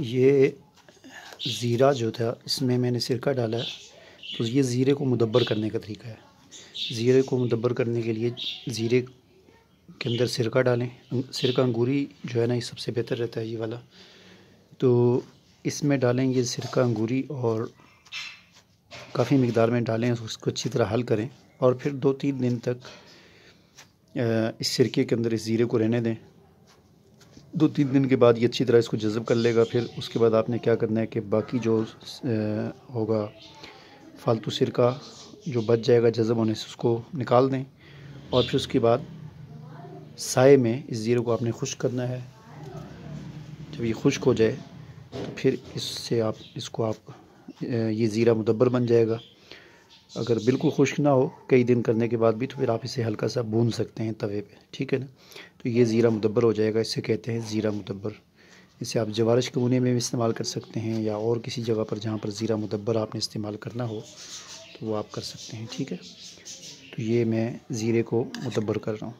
ये ज़ीरा जो था इसमें मैंने सिरका डाला है, तो ये ज़ीरे को मुदब्बर करने का तरीका है। ज़ीरे को मुदब्बर करने के लिए ज़ीरे के अंदर सिरका डालें। सिरका अंगूरी जो है ना, ये सबसे बेहतर रहता है ये वाला। तो इसमें डालें ये सिरका अंगूरी और काफ़ी मिक़दार में डालें, उसको अच्छी तरह हल करें और फिर 2-3 दिन तक इस सिरके के अंदर इस ज़ीरे को रहने दें। 2-3 दिन के बाद ये अच्छी तरह इसको जज़ब कर लेगा। फिर उसके बाद आपने क्या करना है कि बाकी जो होगा फ़ालतू सिरका जो बच जाएगा जज़ब होने से, उसको निकाल दें और फिर उसके बाद साए में इस ज़ीरे को आपने खुश्क करना है। जब ये खुश्क हो जाए तो फिर इससे आप ये ज़ीरा मुदब्बर बन जाएगा। अगर बिल्कुल खुश्क ना हो कई दिन करने के बाद भी, तो फिर आप इसे हल्का सा भून सकते हैं तवे पे, ठीक है ना। तो ये ज़ीरा मुदब्बर हो जाएगा, इसे कहते हैं ज़ीरा मुदब्बर। इसे आप जवारिश के भुने में भी इस्तेमाल कर सकते हैं या और किसी जगह पर जहाँ पर ज़ीरा मुदब्बर आपने इस्तेमाल करना हो तो वो आप कर सकते हैं, ठीक है। तो ये मैं ज़ीरे को मुदब्बर कर रहा हूँ।